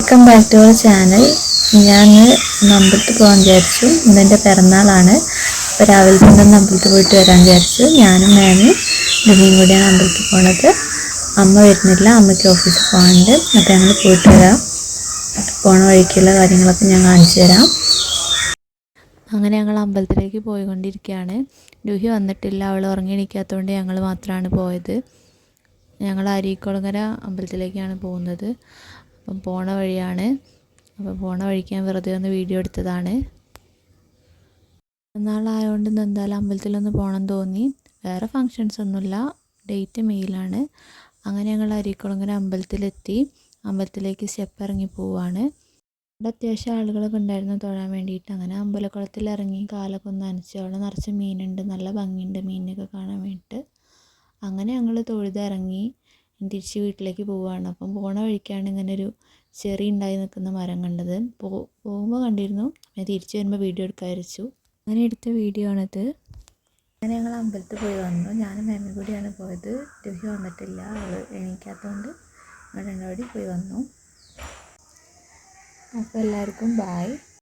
Welcome back to our channel. ഞാൻ അമ്പലത്തിൽ പോകാൻ വിചാരിച്ചു. ഇന്നെൻ്റെ പിറന്നാളാണ്. അപ്പോൾ രാവിലെ തന്നെ അമ്പലത്തിൽ പോയിട്ട് വരാൻ വിചാരിച്ചു. ഞാനും മാമും ലുമിയും കൂടിയാണ് അമ്പലത്തിൽ പോണത്. അമ്മ വരുന്നില്ല, അമ്മയ്ക്ക് ഓഫീസിൽ പോകാനുണ്ട്. അപ്പോൾ ഞങ്ങൾ പോയിട്ട് വരാം. പോണ വഴിക്കുള്ള കാര്യങ്ങളൊക്കെ ഞാൻ കാണിച്ചു തരാം. അങ്ങനെ ഞങ്ങൾ അമ്പലത്തിലേക്ക് പോയിക്കൊണ്ടിരിക്കുകയാണ്. ലുഹി വന്നിട്ടില്ല, അവൾ ഉറങ്ങി എണീക്കാത്തതുകൊണ്ട് ഞങ്ങൾ മാത്രമാണ് പോയത്. ഞങ്ങൾ അരീക്കുളങ്ങര അമ്പലത്തിലേക്കാണ് പോകുന്നത്. അപ്പം പോണ വഴിയാണ്. അപ്പോൾ പോണ വഴിക്ക് ഞാൻ വെറുതെ ഒന്ന് വീഡിയോ എടുത്തതാണ്. നാളായതുകൊണ്ട് ഇന്ന് എന്തായാലും അമ്പലത്തിലൊന്ന് പോകണം തോന്നി. വേറെ ഫങ്ഷൻസ് ഒന്നുമില്ല, ഡേറ്റ് മെയിലാണ്. അങ്ങനെ ഞങ്ങൾ അരീക്കുളങ്ങര അമ്പലത്തിലെത്തി. അമ്പലത്തിലേക്ക് സ്റ്റെപ്പ് ഇറങ്ങി പോവുകയാണ്. അവിടെ അത്യാവശ്യം ആളുകളൊക്കെ ഉണ്ടായിരുന്നു തൊഴാൻ വേണ്ടിയിട്ട്. അങ്ങനെ അമ്പലക്കുളത്തിൽ ഇറങ്ങി കാലൊക്കെ ഒന്ന് നനച്ച്. അവിടെ നിറച്ച് മീനുണ്ട്, നല്ല ഭംഗിയുണ്ട് മീനിനൊക്കെ കാണാൻ വേണ്ടിയിട്ട്. അങ്ങനെ ഞങ്ങൾ തൊഴുതിറങ്ങി തിരിച്ച് വീട്ടിലേക്ക് പോവുകയാണ്. അപ്പം പോണ വഴിക്കാണ് ഇങ്ങനെ ഒരു ചെറി ഉണ്ടായി നിൽക്കുന്ന മരം കണ്ടത്. പോകുമ്പോൾ കണ്ടിരുന്നു, ഞാൻ തിരിച്ച് വരുമ്പോൾ വീഡിയോ എടുക്കാൻ വിചാരിച്ചു. അങ്ങനെ എടുത്ത വീഡിയോ ആണിത്. അങ്ങനെ ഞങ്ങൾ അമ്പലത്തിൽ പോയി വന്നു. ഞാനും മാമിയും കൂടിയാണ് പോയത്. ലുഹി വന്നിട്ടില്ല, അവൾ എണീക്കാത്തതുകൊണ്ട് ഞങ്ങൾ രണ്ടുപേരും പോയി വന്നു. അപ്പോൾ എല്ലാവർക്കും ബായ്.